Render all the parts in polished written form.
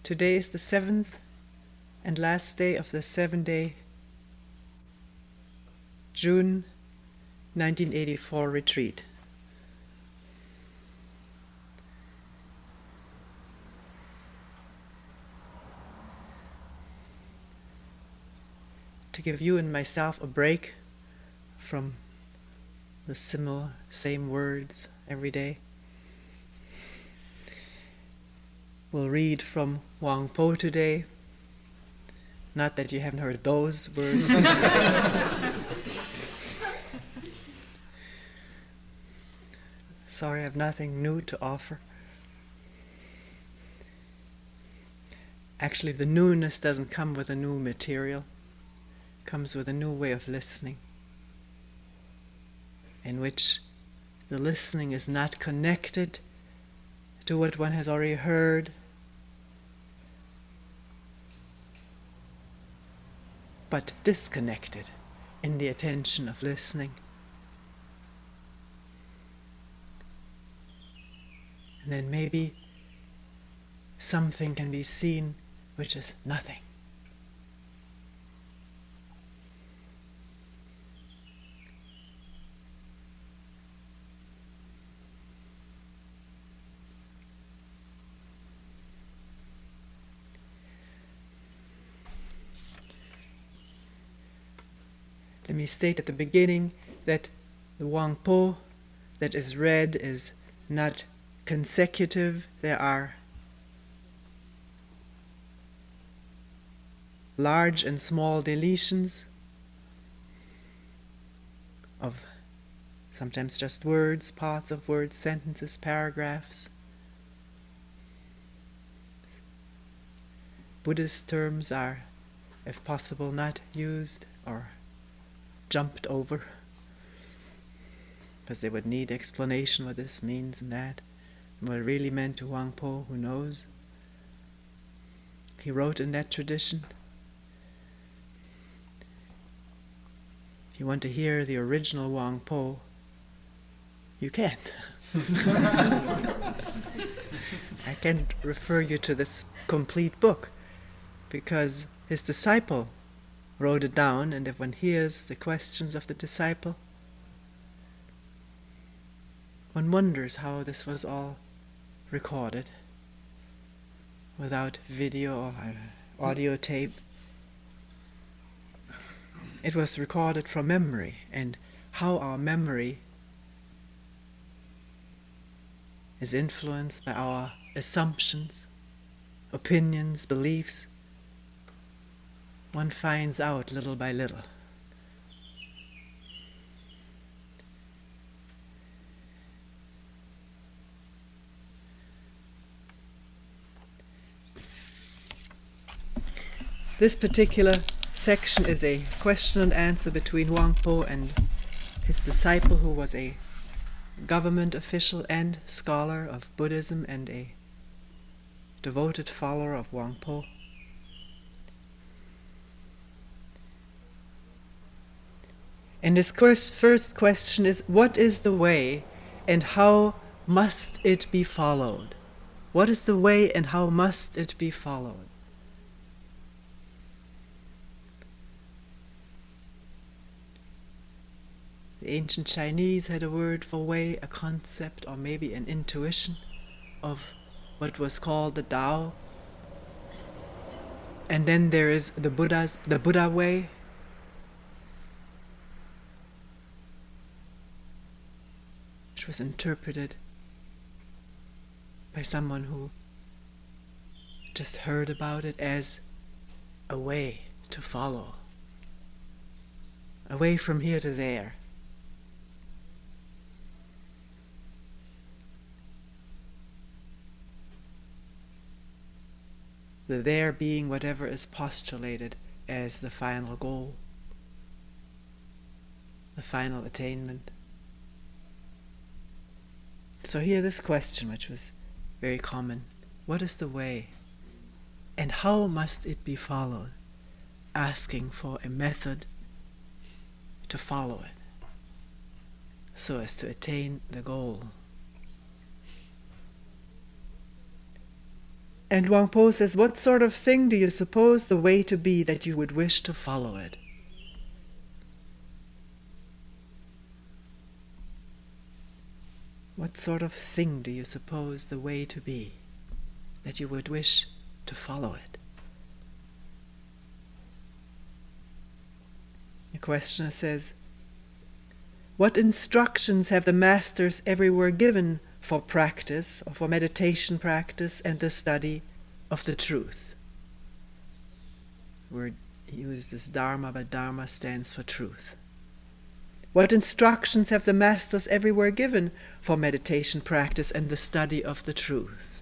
Today is the 7th and last day of the 7-day June 1984 retreat. To give you and myself a break from the same words every day, we'll read from Huang today. Not that you haven't heard those words. Sorry, I have nothing new to offer. Actually, the newness doesn't come with a new material. It comes with a new way of listening, in which the listening is not connected to what one has already heard, but disconnected in the attention of listening. And then maybe something can be seen which is nothing. Let me state at the beginning that the Huang Po that is read is not consecutive. There are large and small deletions of sometimes just words, parts of words, sentences, paragraphs. Buddhist terms are, if possible, not used or jumped over, because they would need explanation what this means and that. And what it really meant to Huang Po, who knows? He wrote in that tradition. If you want to hear the original Huang Po, you can. I can't refer you to this complete book, because his disciple wrote it down, and if one hears the questions of the disciple, one wonders how this was all recorded without video or audio tape. It was recorded from memory, and how our memory is influenced by our assumptions, opinions, beliefs, one finds out little by little. This particular section is a question and answer between Huang Po and his disciple, who was a government official and scholar of Buddhism and a devoted follower of Huang Po. And his first question is, what is the way and how must it be followed? What is the way and how must it be followed? The ancient Chinese had a word for way, a concept, or maybe an intuition of what was called the Tao. And then there is the Buddha way, which was interpreted by someone who just heard about it as a way to follow, a way from here to there. The there being whatever is postulated as the final goal, the final attainment. So here this question, which was very common: what is the way and how must it be followed? Asking for a method to follow it so as to attain the goal. And Huang Po says, what sort of thing do you suppose the way to be that you would wish to follow it? What sort of thing do you suppose the way to be that you would wish to follow it? The questioner says, what instructions have the masters everywhere given for practice, or for meditation practice and the study of the truth? The word used is Dharma, but Dharma stands for truth. What instructions have the masters everywhere given for meditation practice and the study of the truth?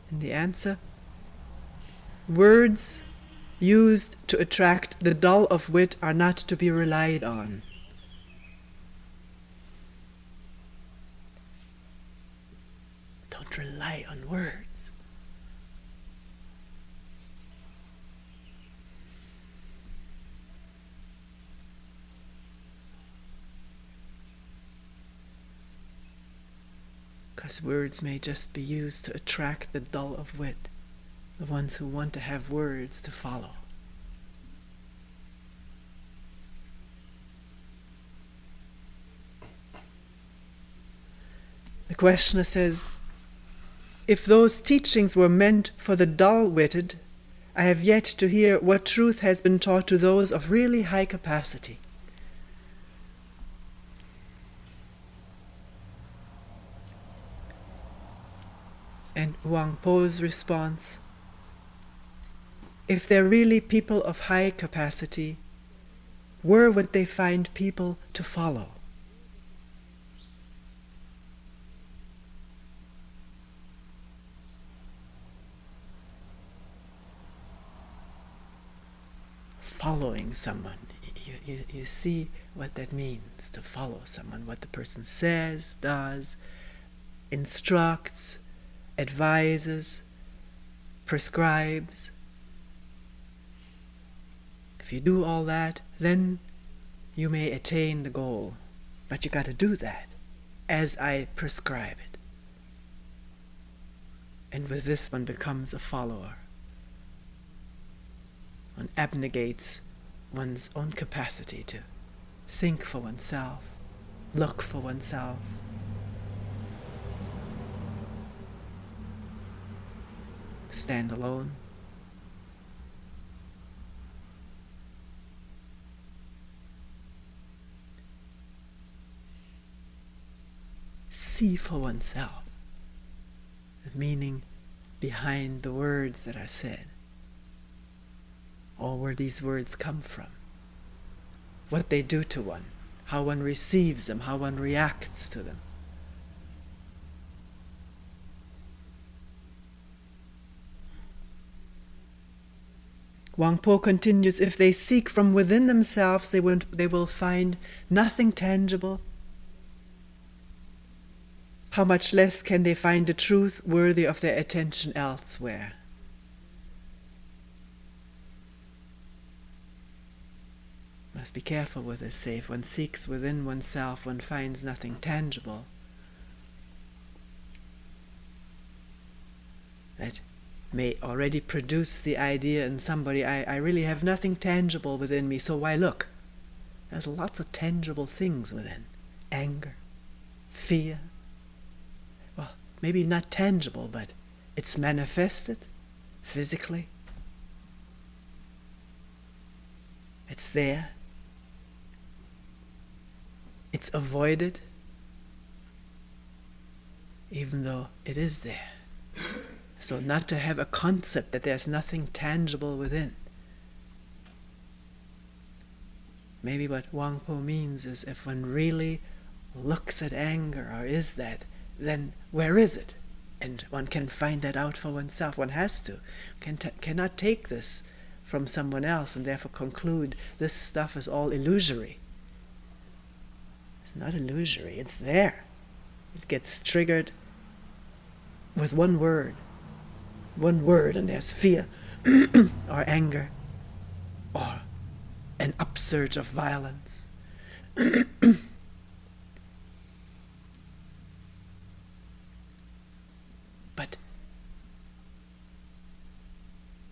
And the answer, words used to attract the dull of wit are not to be relied on. Don't rely on words. Because words may just be used to attract the dull of wit, the ones who want to have words to follow. The questioner says, if those teachings were meant for the dull-witted, I have yet to hear what truth has been taught to those of really high capacity. And Huang Po's response, if they're really people of high capacity, where would they find people to follow? Following someone. You see what that means, to follow someone, what the person says, does, instructs, advises, prescribes. If you do all that, then you may attain the goal. But you got to do that as I prescribe it. And with this one becomes a follower. One abnegates one's own capacity to think for oneself, look for oneself. Stand alone. See for oneself the meaning behind the words that are said, or where these words come from, what they do to one, how one receives them, how one reacts to them. Huang Po continues, if they seek from within themselves, they will find nothing tangible. How much less can they find the truth worthy of their attention elsewhere? Must be careful with this. Say, if one seeks within oneself, one finds nothing tangible. That may already produce the idea in somebody, I really have nothing tangible within me, so why look? There's lots of tangible things within. Anger, fear. Well, maybe not tangible, but it's manifested physically. It's there. It's avoided, even though it is there. So not to have a concept that there's nothing tangible within. Maybe what Huang Po means is, if one really looks at anger, or is that, then where is it? And one can find that out for oneself. One has to. Cannot take this from someone else and therefore conclude this stuff is all illusory. It's not illusory, it's there. It gets triggered with one word, and there's fear, or anger, or an upsurge of violence.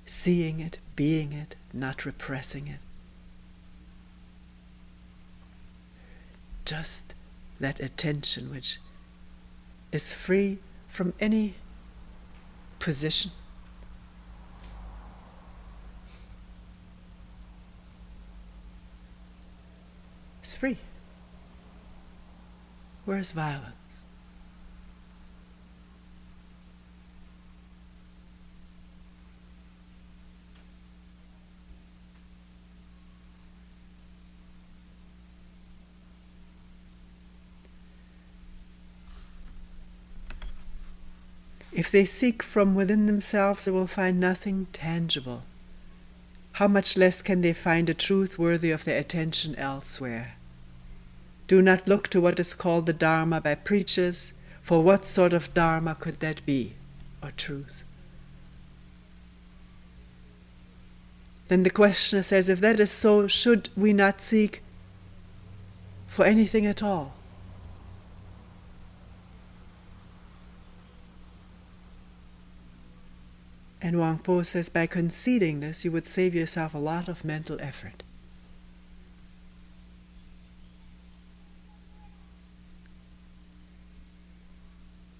seeing it, being it, not repressing it. Just that attention which is free from any position. It's free. Where's violence? If they seek from within themselves, they will find nothing tangible. How much less can they find a truth worthy of their attention elsewhere? Do not look to what is called the Dharma by preachers, for what sort of Dharma could that be, or truth? Then the questioner says, if that is so, should we not seek for anything at all? And Huang Po says, by conceding this, you would save yourself a lot of mental effort.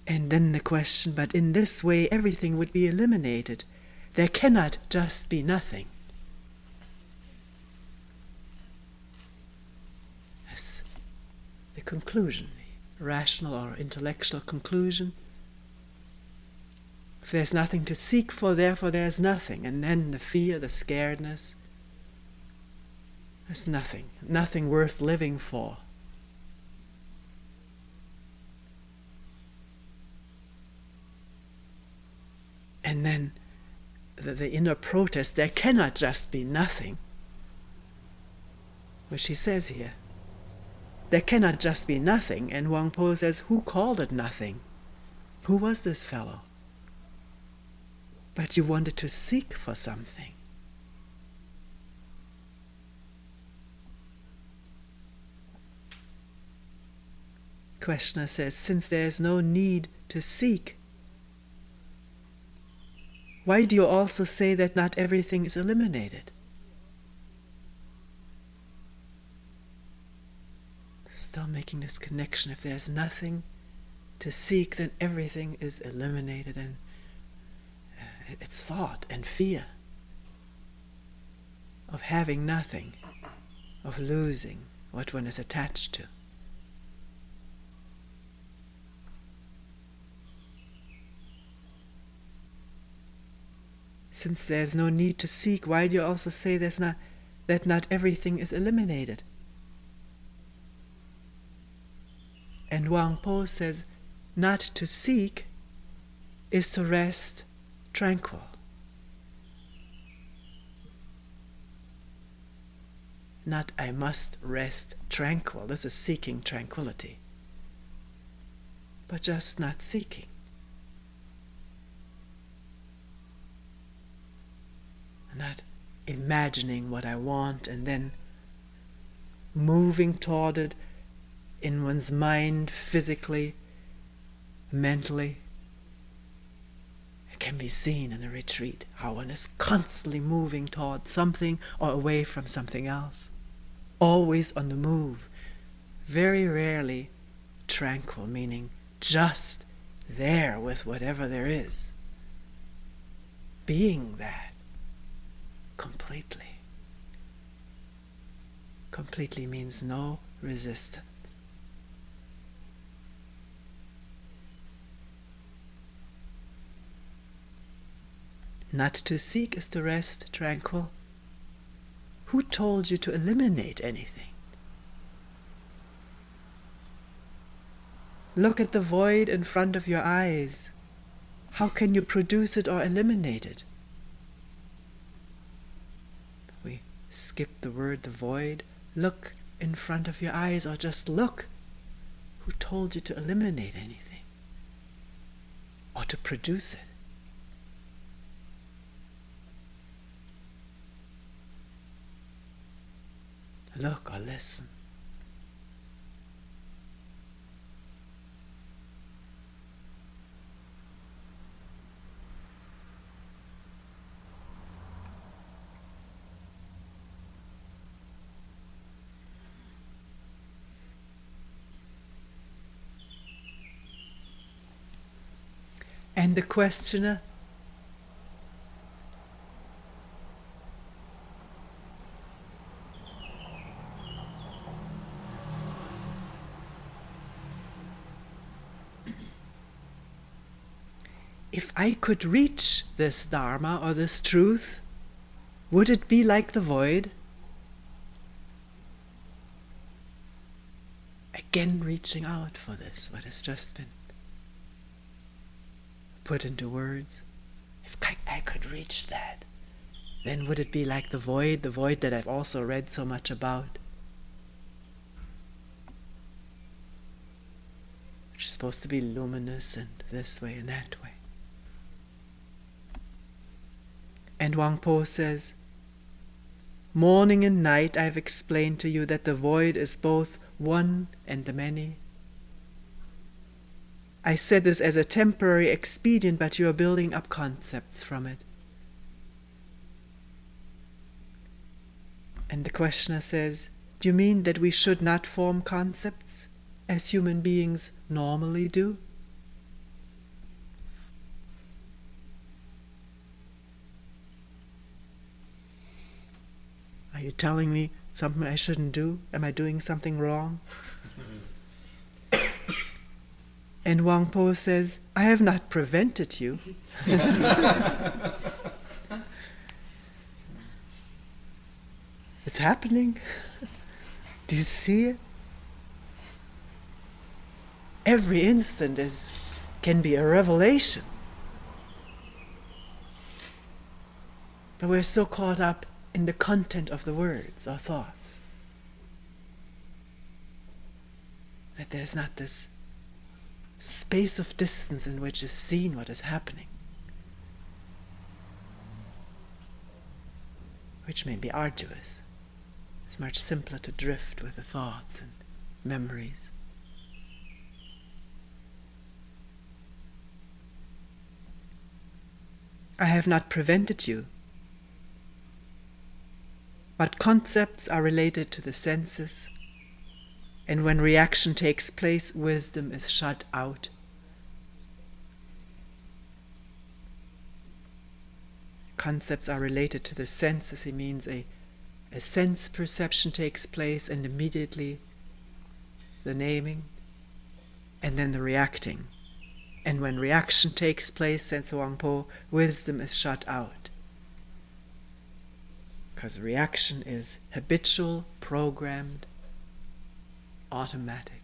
And then the question, but in this way everything would be eliminated. There cannot just be nothing. That's the conclusion, the rational or intellectual conclusion. If there's nothing to seek for, therefore there's nothing. And then the fear, the scaredness, there's nothing. Nothing worth living for. And then the inner protest, there cannot just be nothing, which he says here. There cannot just be nothing. And Huang Po says, who called it nothing? Who was this fellow? But you wanted to seek for something. Questioner says, since there is no need to seek, why do you also say that not everything is eliminated? Still making this connection. If there's nothing to seek, then everything is eliminated, and it's thought and fear of having nothing, of losing what one is attached to. Since there's no need to seek, why do you also say that not everything is eliminated? And Huang Po says, not to seek is to rest tranquil. Not I must rest tranquil. This is seeking tranquility. But just not seeking. Not imagining what I want and then moving toward it in one's mind, physically, mentally. It can be seen in a retreat, how one is constantly moving toward something or away from something else. Always on the move. Very rarely tranquil, meaning just there with whatever there is. Being that completely. Completely means no resistance. Not to seek is to rest tranquil. Who told you to eliminate anything? Look at the void in front of your eyes. How can you produce it or eliminate it? We skip the word the void. Look in front of your eyes, or just look. Who told you to eliminate anything? Or to produce it? Look or listen. And the questioner, if I could reach this Dharma or this truth, would it be like the void? Again reaching out for this, what has just been put into words. If I could reach that, then would it be like the void that I've also read so much about? Which is supposed to be luminous and this way and that way. And Huang Po says, morning and night I've explained to you that the void is both one and the many. I said this as a temporary expedient, but you are building up concepts from it. And the questioner says, do you mean that we should not form concepts as human beings normally do? Are you telling me something I shouldn't do? Am I doing something wrong? And Huang Po says, I have not prevented you. It's happening. Do you see it? Every instant can be a revelation. But we're so caught up in the content of the words or thoughts that there's not this space of distance in which is seen what is happening, which may be arduous. It's much simpler to drift with the thoughts and memories. I have not prevented you, but concepts are related to the senses, and when reaction takes place, wisdom is shut out. Concepts are related to the senses. It means a sense perception takes place, and immediately the naming, and then the reacting. And when reaction takes place, says Huang Po, wisdom is shut out. Because reaction is habitual, programmed, automatic.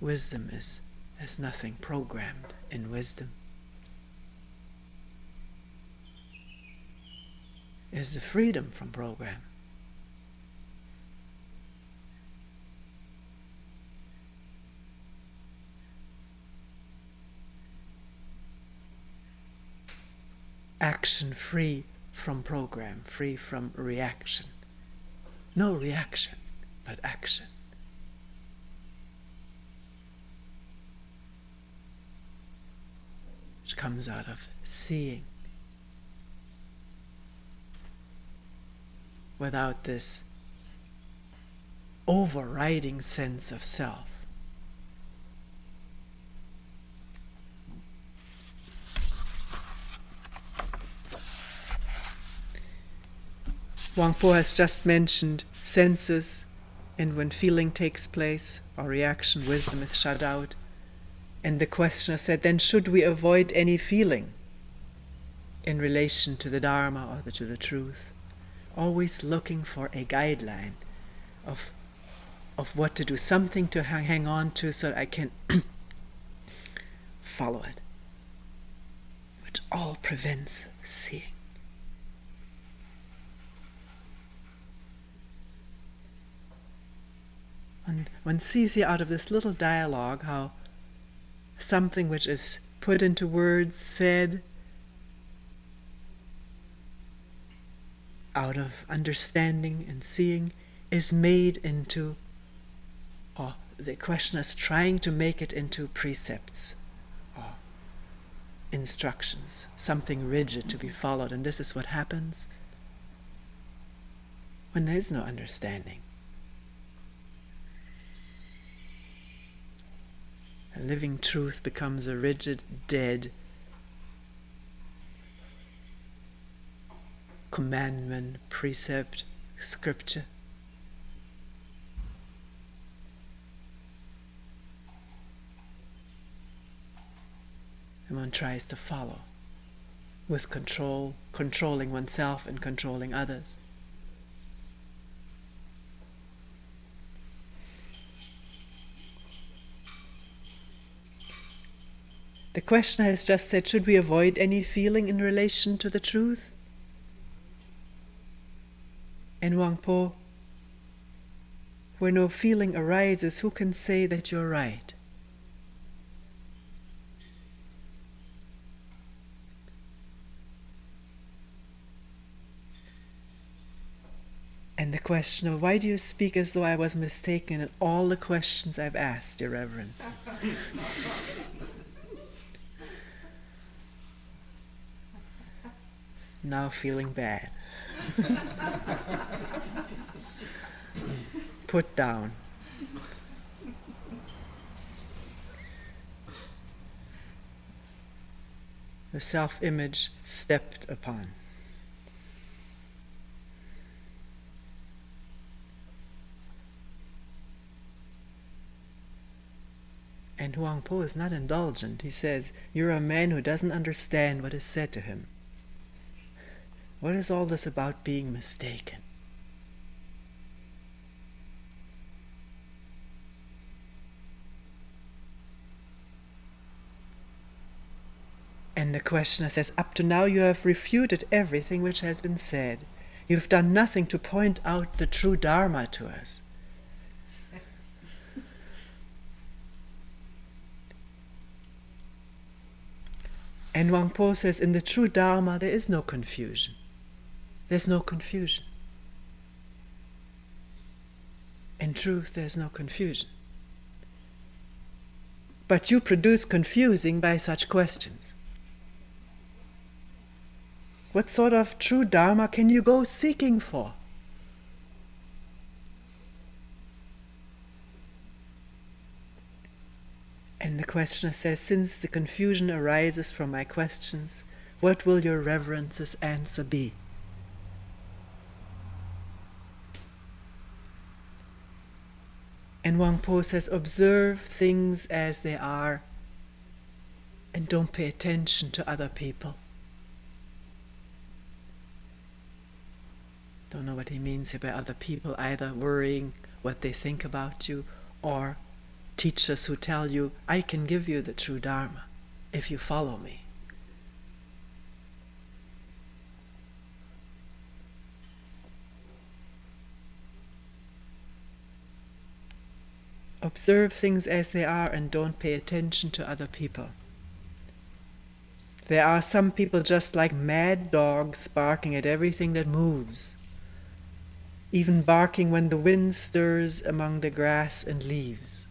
Wisdom is nothing programmed in wisdom. It is the freedom from program. Action free from program, free from reaction. No reaction, but action. Which comes out of seeing. Without this overriding sense of self. Huang Po has just mentioned senses, and when feeling takes place, or reaction, wisdom is shut out. And the questioner said, then should we avoid any feeling in relation to the Dharma or to the truth? Always looking for a guideline of what to do, something to hang on to so that I can follow it, which all prevents seeing. And one sees here out of this little dialogue how something which is put into words, said, out of understanding and seeing, is made into, or the questioner is trying to make it into precepts or instructions, something rigid to be followed. And this is what happens when there is no understanding. A living truth becomes a rigid, dead commandment, precept, scripture. And one tries to follow with control, controlling oneself and controlling others. The questioner has just said, should we avoid any feeling in relation to the truth? And Huang Po, where no feeling arises, who can say that you're right? And the questioner, why do you speak as though I was mistaken in all the questions I've asked, Your Reverence? Now feeling bad. Put down. The self-image stepped upon. And Huang Po is not indulgent. He says, you're a man who doesn't understand what is said to him. What is all this about being mistaken? And the questioner says, up to now you have refuted everything which has been said. You've done nothing to point out the true Dharma to us. And Huang Po says, in the true Dharma there is no confusion. There's no confusion. In truth, there's no confusion. But you produce confusing by such questions. What sort of true Dharma can you go seeking for? And the questioner says, since the confusion arises from my questions, what will your reverence's answer be? And Huang Po says, observe things as they are and don't pay attention to other people. Don't know what he means here by other people, either worrying what they think about you or teachers who tell you, I can give you the true Dharma if you follow me. Observe things as they are and don't pay attention to other people. There are some people just like mad dogs barking at everything that moves, even barking when the wind stirs among the grass and leaves.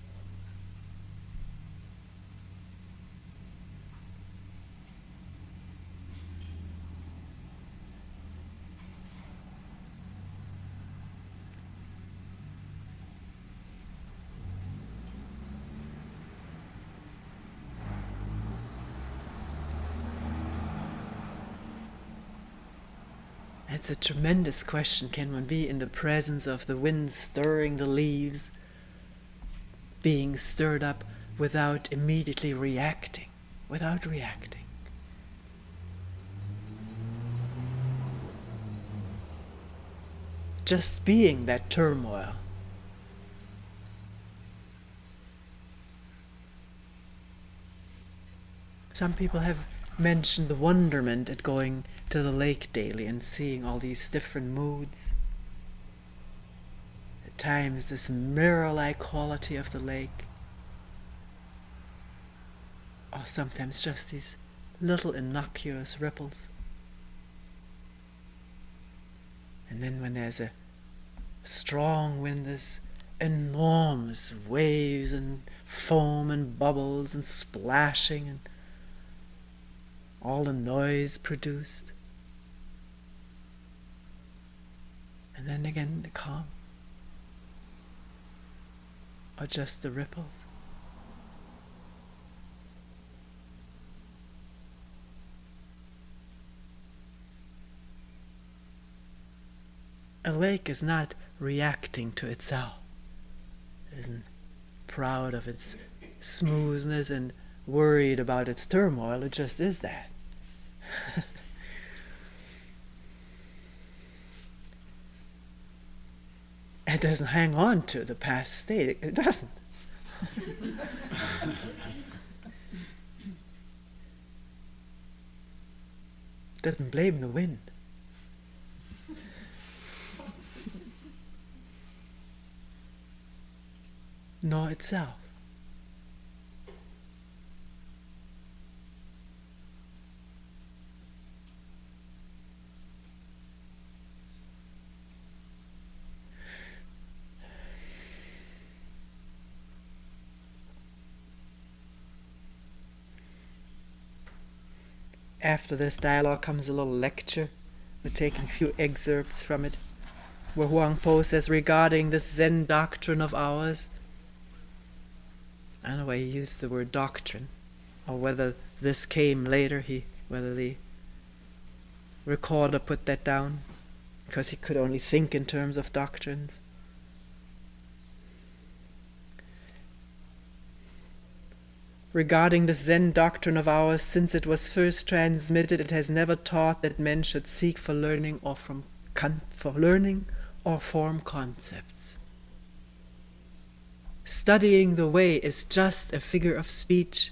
It's a tremendous question. Can one be in the presence of the wind stirring the leaves, being stirred up without immediately reacting, without reacting? Just being that turmoil. Some people have mentioned the wonderment at going to the lake daily and seeing all these different moods. At times this mirror-like quality of the lake, or sometimes just these little innocuous ripples. And then when there's a strong wind, there's enormous waves and foam and bubbles and splashing and all the noise produced. And then again the calm, or just the ripples. A lake is not reacting to itself. It isn't proud of its smoothness and worried about its turmoil. It just is that. It doesn't hang on to the past state. It doesn't. It doesn't blame the wind. Nor itself. After this dialogue comes a little lecture. We're taking a few excerpts from it, where Huang Po says regarding this Zen doctrine of ours, I don't know why he used the word doctrine, or whether this came later, whether the recorder put that down, because he could only think in terms of doctrines. Regarding the Zen doctrine of ours, since it was first transmitted, it has never taught that men should seek for learning or form concepts. Studying the way is just a figure of speech.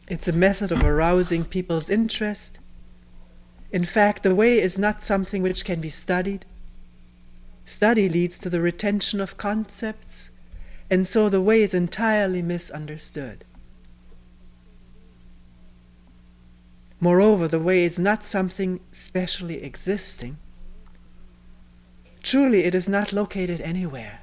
It's a method of arousing people's interest. In fact, the way is not something which can be studied. Study leads to the retention of concepts, and so the way is entirely misunderstood. Moreover, the way is not something specially existing. Truly, it is not located anywhere.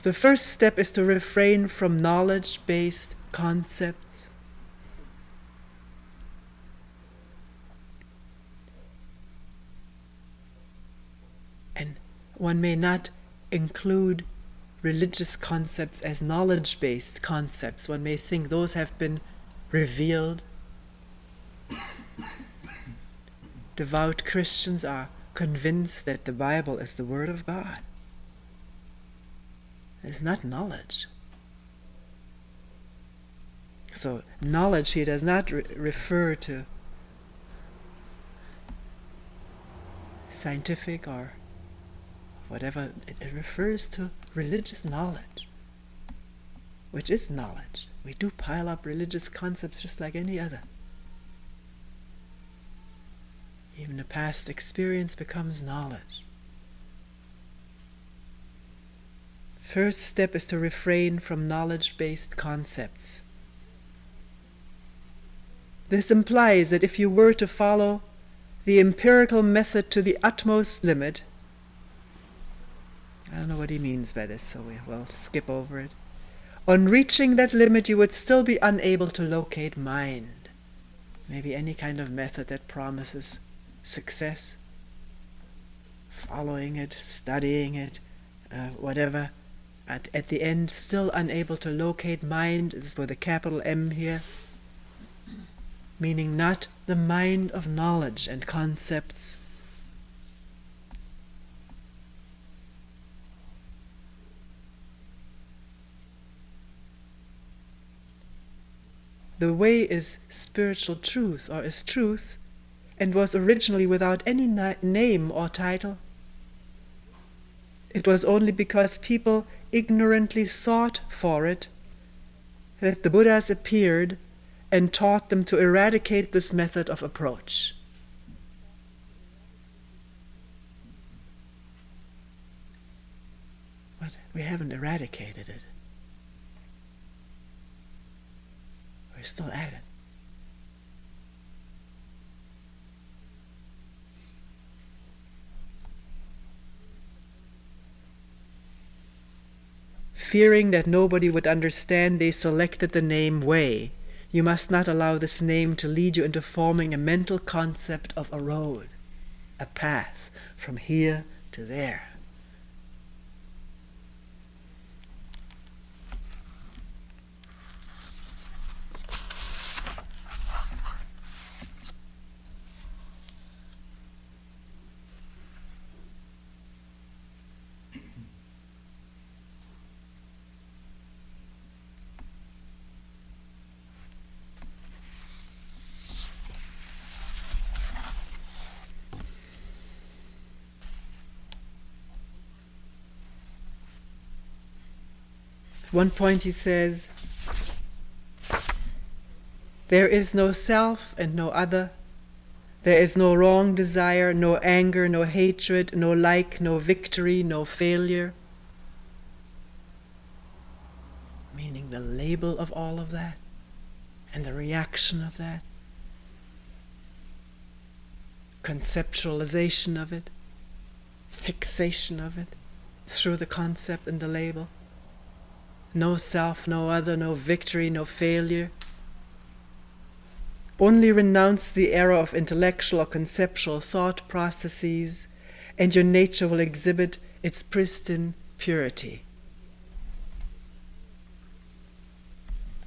The first step is to refrain from knowledge-based concepts. And one may not include religious concepts as knowledge-based concepts. One may think those have been revealed. Devout Christians are convinced that the Bible is the Word of God. It's not knowledge. So knowledge here does not refer to scientific or whatever. It refers to religious knowledge, which is knowledge. We do pile up religious concepts just like any other. Even the past experience becomes knowledge. First step is to refrain from knowledge-based concepts. This implies that if you were to follow the empirical method to the utmost limit, I don't know what he means by this, so we'll skip over it. On reaching that limit, you would still be unable to locate mind. Maybe any kind of method that promises success, following it, studying it, whatever. At the end, still unable to locate mind, this is with a capital M here, meaning not the mind of knowledge and concepts. The way is spiritual truth, or is truth, and was originally without any name or title. It was only because people ignorantly sought for it that the Buddhas appeared and taught them to eradicate this method of approach. But we haven't eradicated it. We're still at it. Fearing that nobody would understand, they selected the name way. You must not allow this name to lead you into forming a mental concept of a road, a path from here to there. One point he says, there is no self and no other. There is no wrong desire, no anger, no hatred, no like, no victory, no failure. Meaning the label of all of that and the reaction of that. Conceptualization of it, fixation of it through the concept and the label. No self, no other, no victory, no failure. Only renounce the error of intellectual or conceptual thought processes, and your nature will exhibit its pristine purity.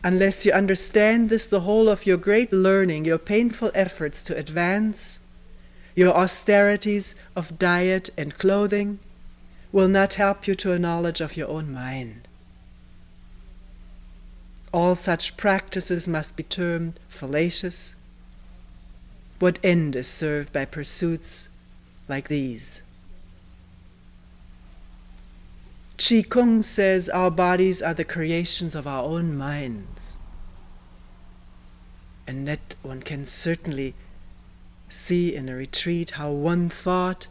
Unless you understand this, the whole of your great learning, your painful efforts to advance, your austerities of diet and clothing, will not help you to a knowledge of your own mind. All such practices must be termed fallacious. What end is served by pursuits like these? Chi Kung says our bodies are the creations of our own minds. And that one can certainly see in a retreat how one thought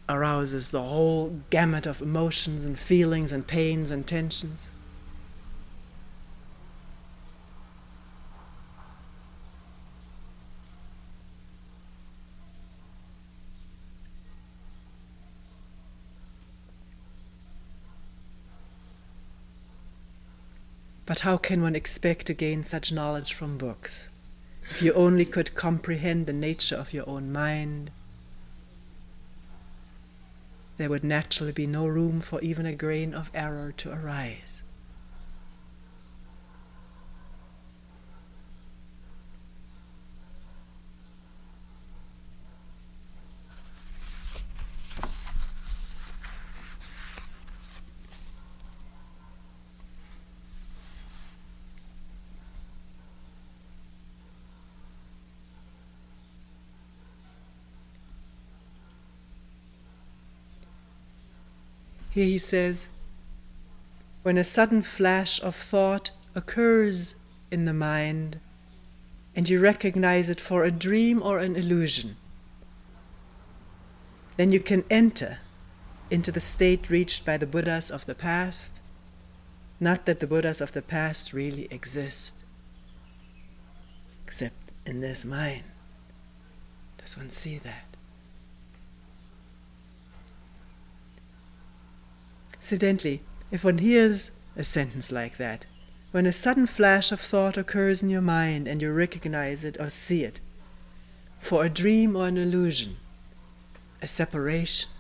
arouses the whole gamut of emotions and feelings and pains and tensions. But how can one expect to gain such knowledge from books? If you only could comprehend the nature of your own mind, there would naturally be no room for even a grain of error to arise. Here he says, when a sudden flash of thought occurs in the mind and you recognize it for a dream or an illusion, then you can enter into the state reached by the Buddhas of the past. Not that the Buddhas of the past really exist, except in this mind. Does one see that? Incidentally, if one hears a sentence like that, when a sudden flash of thought occurs in your mind and you recognize it or see it, for a dream or an illusion, a separation,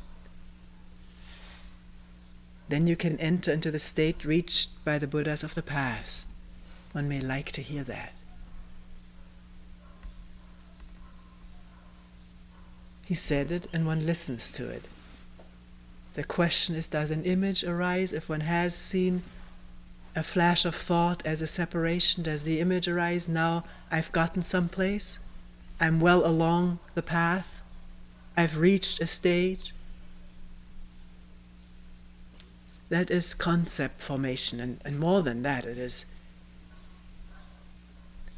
then you can enter into the state reached by the Buddhas of the past. One may like to hear that. He said it and one listens to it. The question is, does an image arise if one has seen a flash of thought as a separation? Does the image arise, now I've gotten someplace? I'm well along the path? I've reached a stage? That is concept formation, and more than that, it is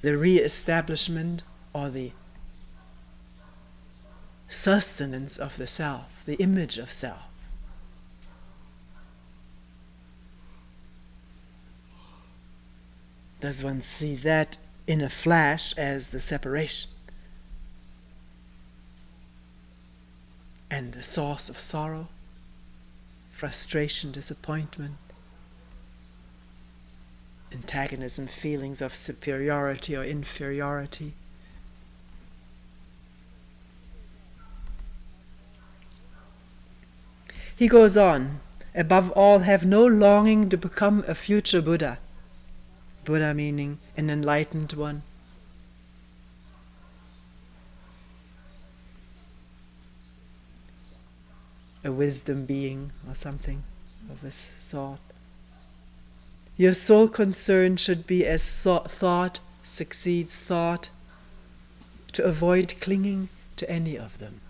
the re-establishment or the sustenance of the self, the image of self. Does one see that in a flash as the separation and the source of sorrow, frustration, disappointment, antagonism, feelings of superiority or inferiority? He goes on, above all, have no longing to become a future Buddha. Buddha meaning an enlightened one. A wisdom being or something of this sort. Your sole concern should be, as thought succeeds thought, to avoid clinging to any of them.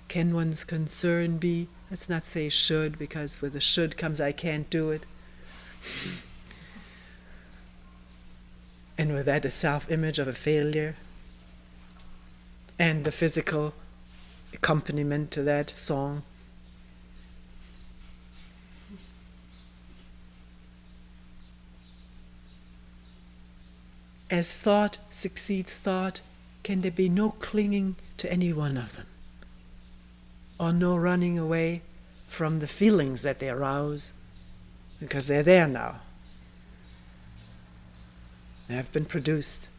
Can one's concern be Let's not say should, because with the should comes I can't do it. And with that, a self-image of a failure. And the physical accompaniment to that song. As thought succeeds thought, can there be no clinging to any one of them, or no running away from the feelings that they arouse, because they're there now. They have been produced.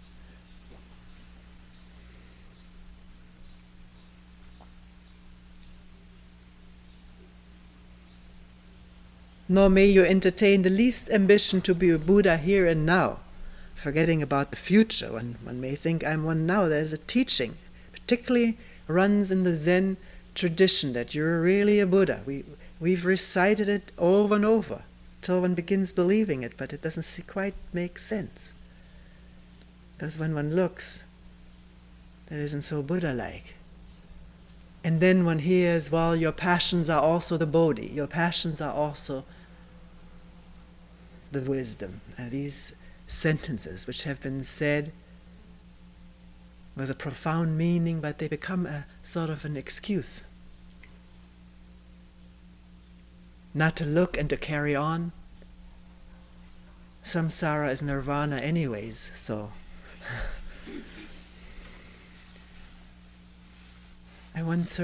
Nor may you entertain the least ambition to be a Buddha here and now, forgetting about the future. One may think I'm one now. There's a teaching, particularly runs in the Zen tradition, that you're really a Buddha. We've recited it over and over till one begins believing it, but it doesn't quite make sense. Because when one looks, that isn't so Buddha-like. And then one hears, well, your passions are also the Bodhi. Your passions are also the wisdom. And these sentences which have been said with a profound meaning, but they become a sort of an excuse not to look and to carry on. Samsara is nirvana anyways, so I once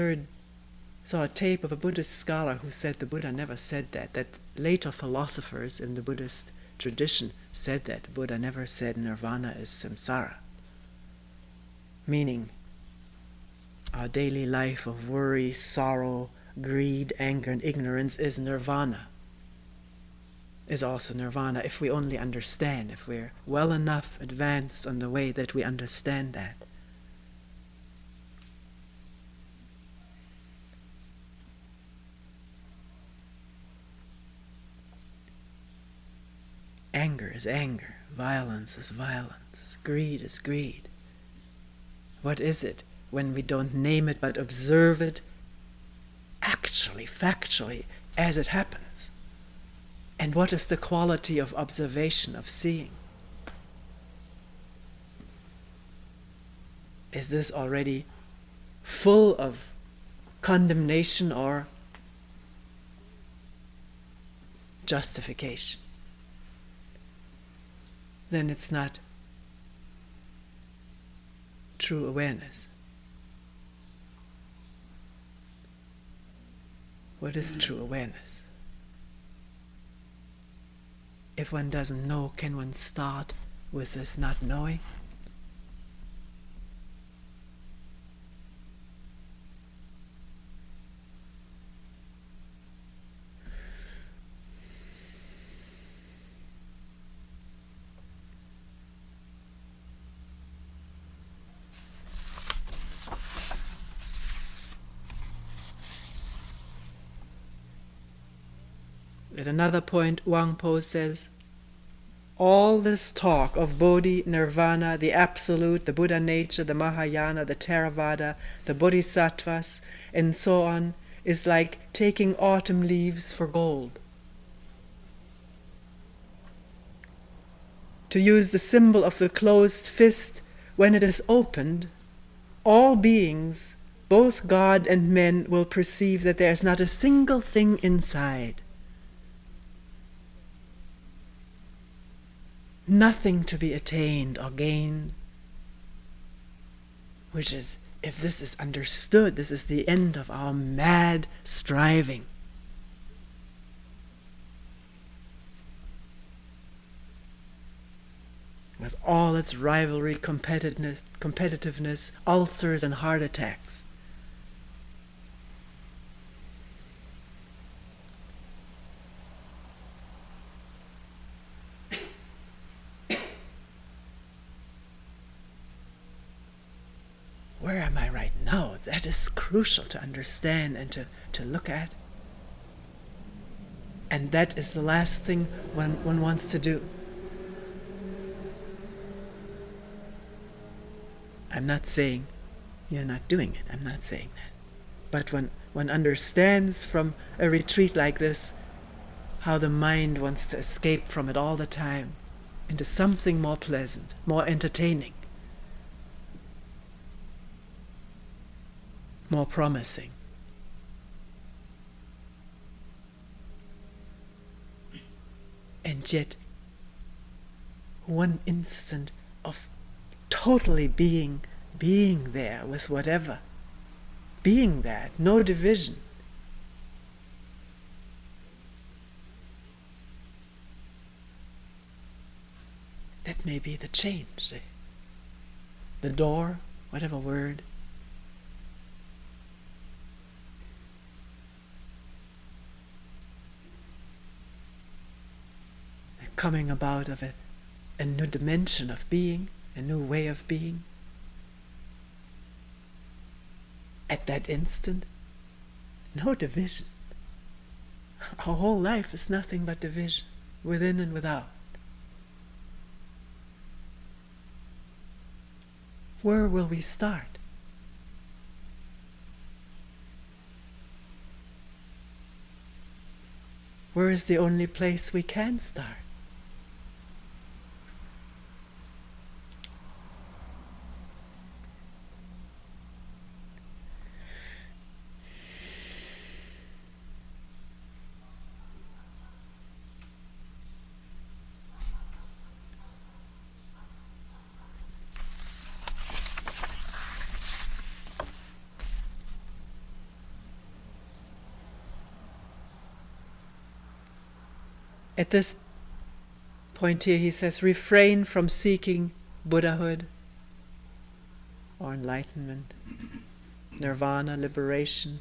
saw a tape of a Buddhist scholar who said the Buddha never said that later philosophers in the Buddhist tradition said that. The Buddha never said nirvana is samsara. Meaning, our daily life of worry, sorrow, greed, anger, and ignorance is nirvana. Is also nirvana if we only understand, if we're well enough advanced on the way that we understand that. Anger is anger, violence is violence, greed is greed. What is it when we don't name it but observe it actually, factually, as it happens? And what is the quality of observation, of seeing? Is this already full of condemnation or justification? Then it's not true awareness. What is true awareness? If one doesn't know, can one start with this not knowing? At another point, Huang says, all this talk of Bodhi, Nirvana, the Absolute, the Buddha nature, the Mahayana, the Theravada, the Bodhisattvas, and so on, is like taking autumn leaves for gold. To use the symbol of the closed fist, when it is opened, all beings, both God and men, will perceive that there is not a single thing inside. Nothing to be attained or gained, which is, if this is understood, this is the end of our mad striving. With all its rivalry, competitiveness, ulcers and heart attacks. Where am I right now? That is crucial to understand and to look at. And that is the last thing one wants to do. I'm not saying you're not doing it. I'm not saying that. But when one understands from a retreat like this how the mind wants to escape from it all the time into something more pleasant, more entertaining, more promising. And yet, one instant of totally being there with whatever, being that, no division. That may be the change. The door, whatever word. The coming about of a new dimension of being, a new way of being. At that instant, no division. Our whole life is nothing but division, within and without. Where will we start? Where is the only place we can start? At this point here, he says, refrain from seeking Buddhahood or enlightenment, nirvana, liberation.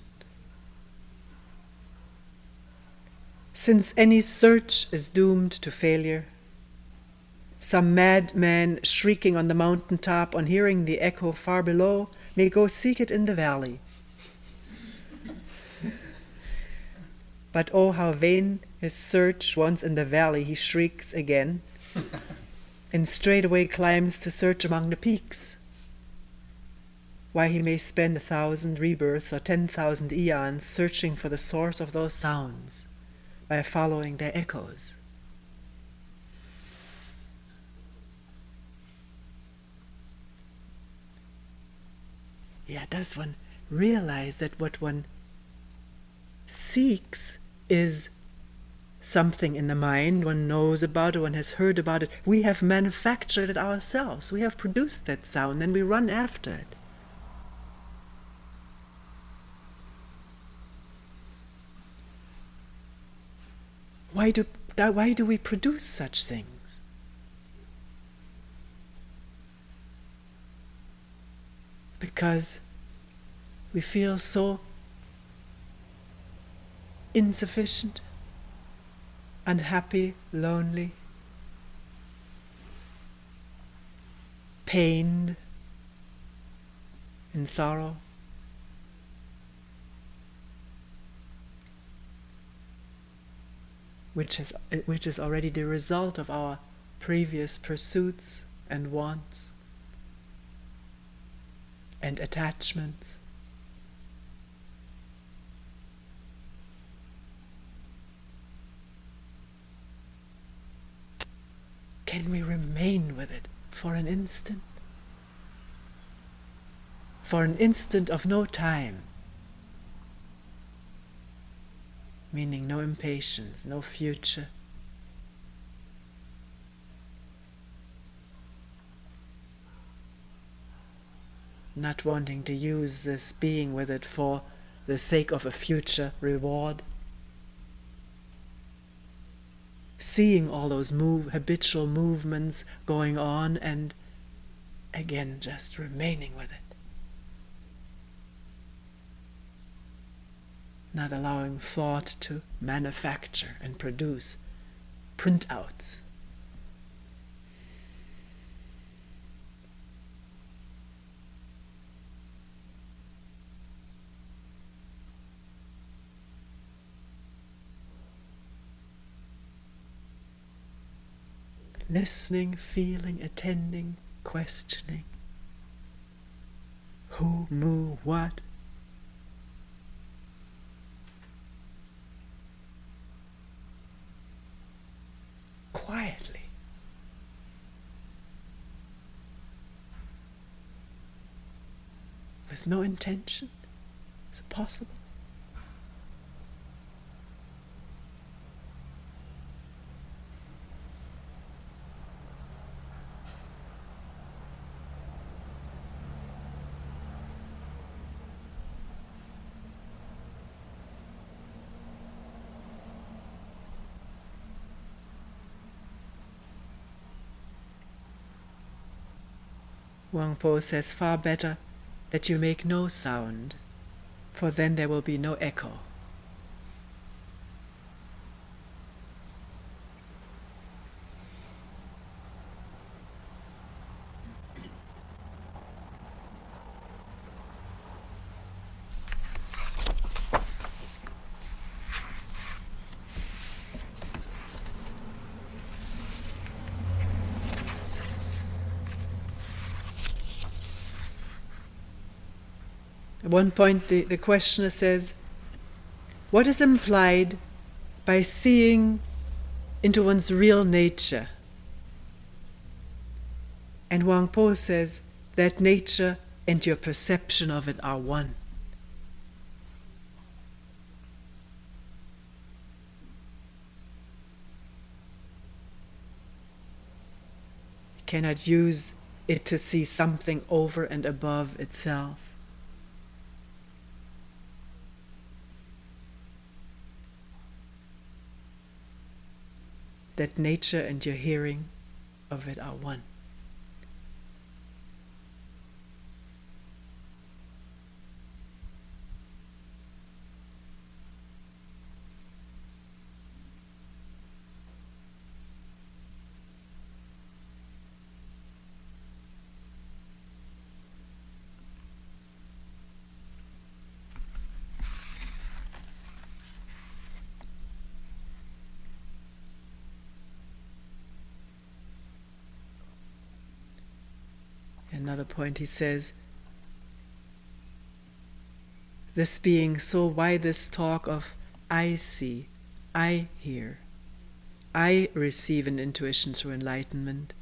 Since any search is doomed to failure, some madman shrieking on the mountaintop on hearing the echo far below may go seek it in the valley. But oh, how vain his search. Once in the valley he shrieks again, and straightway climbs to search among the peaks, why he may spend 1,000 rebirths or 10,000 eons searching for the source of those sounds by following their echoes. Yeah, does one realize that what one seeks is something in the mind, one knows about it, one has heard about it. We have manufactured it ourselves. We have produced that sound, and we run after it. Why do we produce such things? Because we feel so insufficient, unhappy, lonely, pained, in sorrow. Which is already the result of our previous pursuits and wants and attachments. Can we remain with it for an instant? For an instant of no time. Meaning no impatience, no future. Not wanting to use this being with it for the sake of a future reward. Seeing all those habitual movements going on and again just remaining with it. Not allowing thought to manufacture and produce printouts. Listening, feeling, attending, questioning. Who, mu, what? with no intention? Is it possible? Huang says, far better that you make no sound, for then there will be no echo. At one point the questioner says, what is implied by seeing into one's real nature? And Huang says, that nature and your perception of it are one. You cannot use it to see something over and above itself. That nature and your hearing of it are one. Another point he says, this being so, why this talk of I see, I hear, I receive an intuition through enlightenment,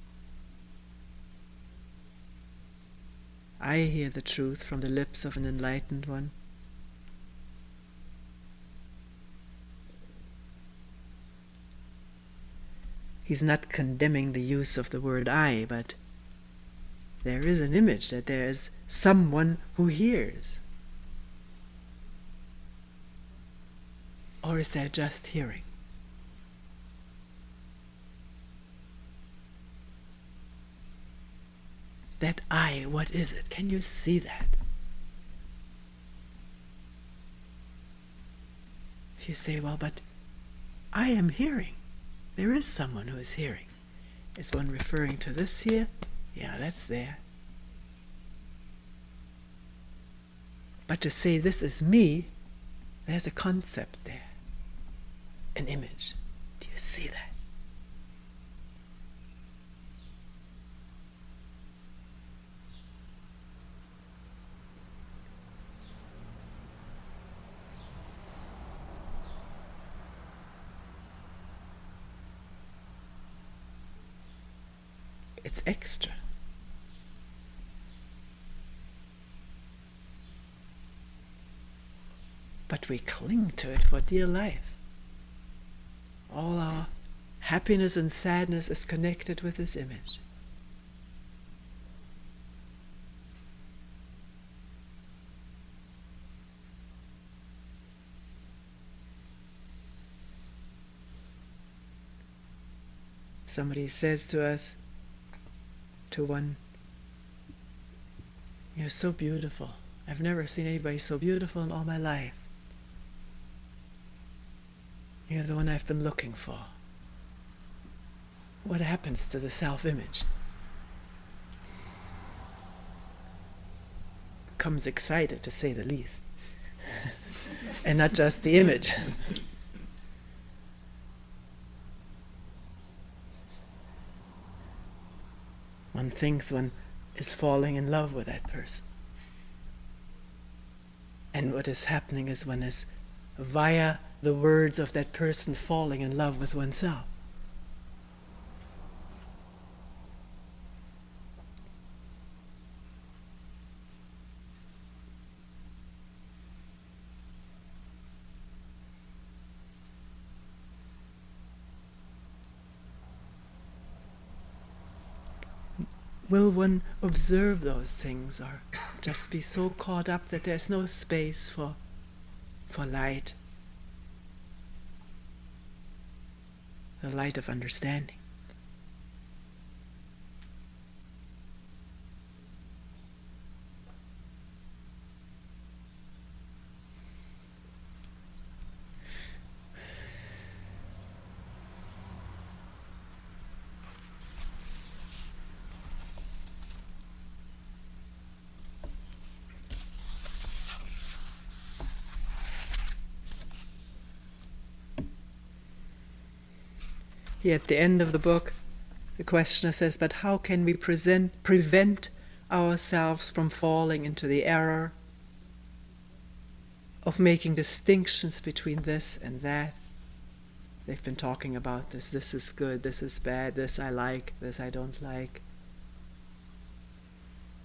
I hear the truth from the lips of an enlightened one. He's not condemning the use of the word I, but there is an image that there is someone who hears. Or is there just hearing? That I, what is it? Can you see that? If you say, well, but I am hearing. There is someone who is hearing. Is one referring to this here? Yeah, that's there. But to say this is me, there's a concept there. An image. Do you see that? It's extra. But we cling to it for dear life. All our happiness and sadness is connected with this image. Somebody says to us, to one, you're so beautiful. I've never seen anybody so beautiful in all my life. You're the one I've been looking for. What happens to the self-image? Becomes excited, to say the least. And not just the image. One thinks one is falling in love with that person. And what is happening is one is, via the words of that person, falling in love with oneself. will one observe those things or just be so caught up that there's no space for light, the light of understanding? Here at the end of the book, the questioner says, but how can we prevent ourselves from falling into the error of making distinctions between this and that? They've been talking about this. This is good, this is bad, this I like, this I don't like.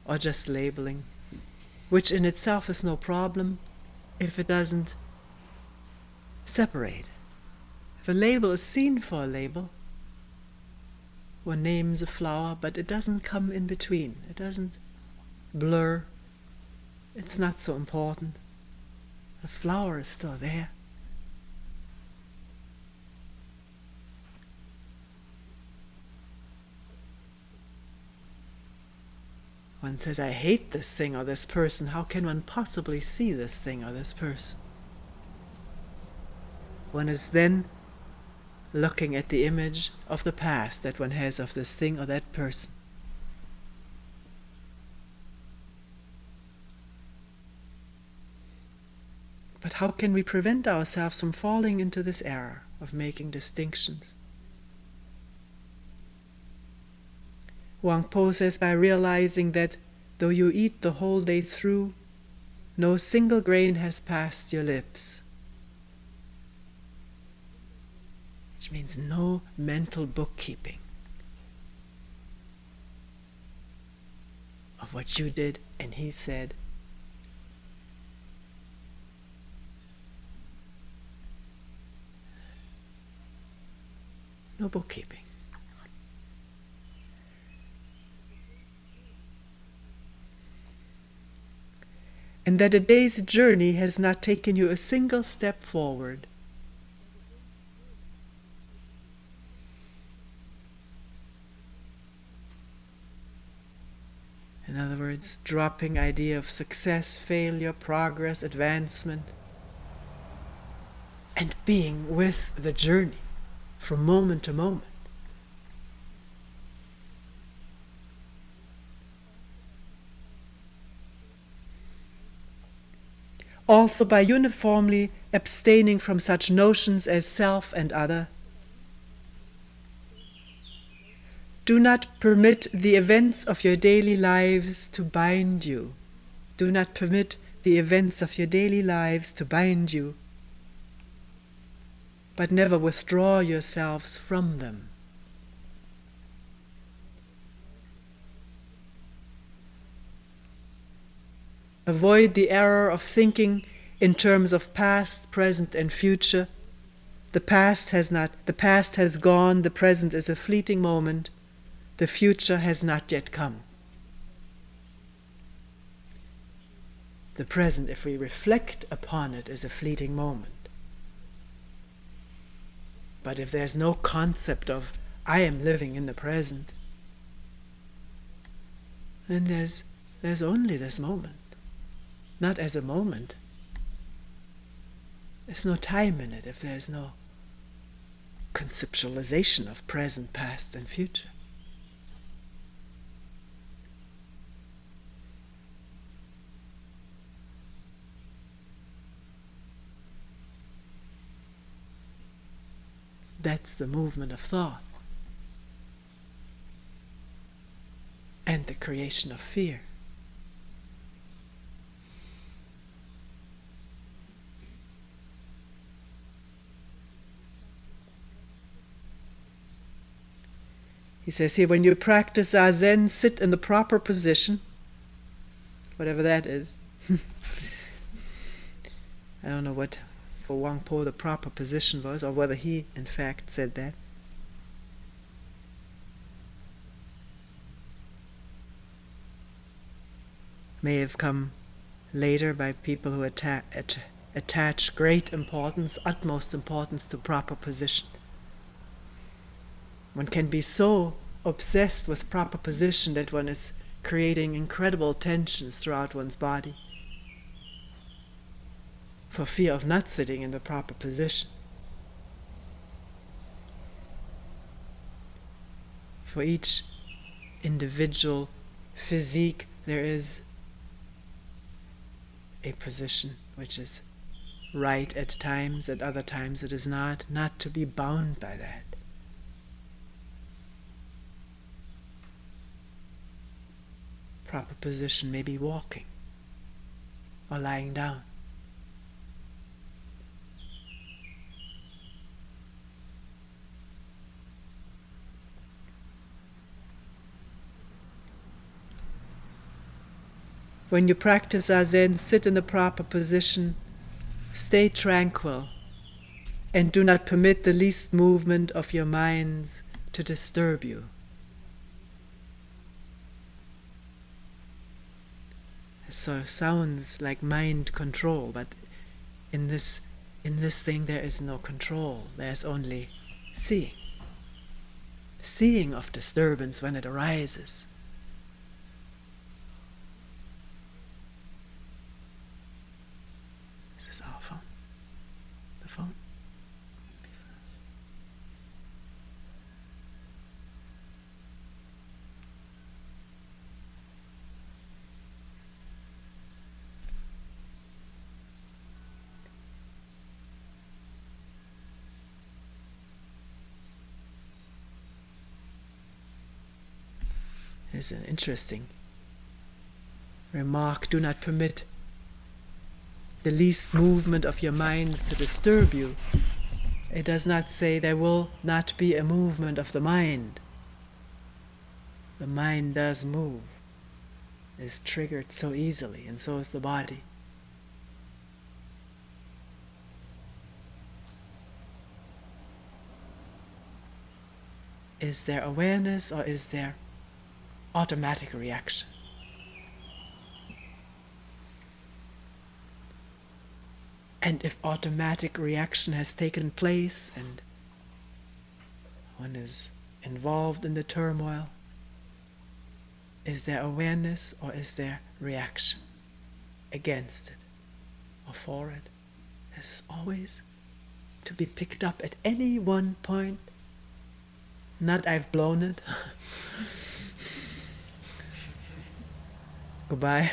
Or just labeling, which in itself is no problem if it doesn't separate. If a label is seen for a label, one names a flower, but it doesn't come in between. It doesn't blur. It's not so important. The flower is still there. One says, I hate this thing or this person. How can one possibly see this thing or this person? One is then looking at the image of the past that one has of this thing or that person. But how can we prevent ourselves from falling into this error of making distinctions? Huang says, by realizing that though you eat the whole day through, no single grain has passed your lips. Which means no mental bookkeeping of what you did and he said. No bookkeeping. And that a day's journey has not taken you a single step forward. In other words, dropping idea of success, failure, progress, advancement, and being with the journey from moment to moment. Also by uniformly abstaining from such notions as self and other. Do not permit the events of your daily lives to bind you. Do not permit the events of your daily lives to bind you, but never withdraw yourselves from them. Avoid the error of thinking in terms of past, present, and future. The past has gone, the present is a fleeting moment, the future has not yet come. The present, if we reflect upon it, is a fleeting moment. But if there's no concept of I am living in the present, then there's only this moment. Not as a moment. There's no time in it if there's no conceptualization of present, past, and future. That's the movement of thought and the creation of fear. He says here, when you practice Zazen, sit in the proper position, whatever that is. I don't know what for Huang the proper position was, or whether he in fact said that. may have come later by people who attach great importance, utmost importance to proper position. One can be so obsessed with proper position that one is creating incredible tensions throughout one's body for fear of not sitting in the proper position. For each individual physique, there is a position which is right at times, at other times it is not to be bound by that. Proper position may be walking or lying down. When you practice Zazen, sit in the proper position, stay tranquil, and do not permit the least movement of your minds to disturb you. It sort of sounds like mind control, but in this thing there is no control. There's only seeing. Seeing of disturbance when it arises. Is this our phone? The phone? Is an interesting remark. Do not permit the least movement of your minds to disturb you. It does not say there will not be a movement of the mind. The mind does move. It is triggered so easily, and so is the body. Is there awareness or is there automatic reaction? And if automatic reaction has taken place and one is involved in the turmoil, is there awareness or is there reaction against it or for it? This is always to be picked up at any one point. Not I've blown it. Goodbye.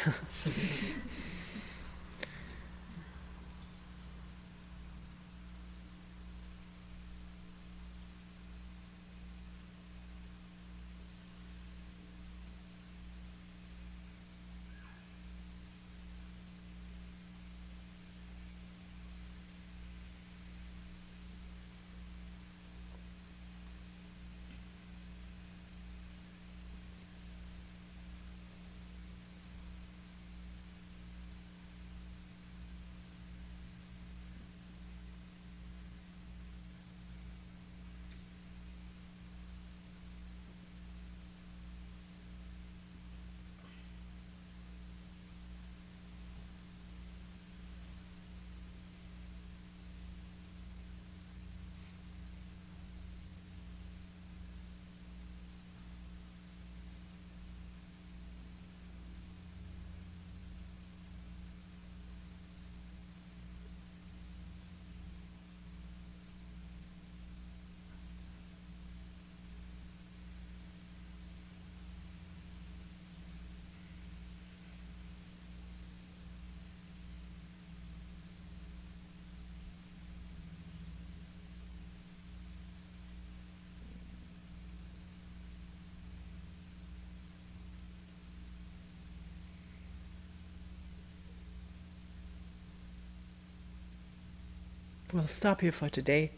We'll stop here for today.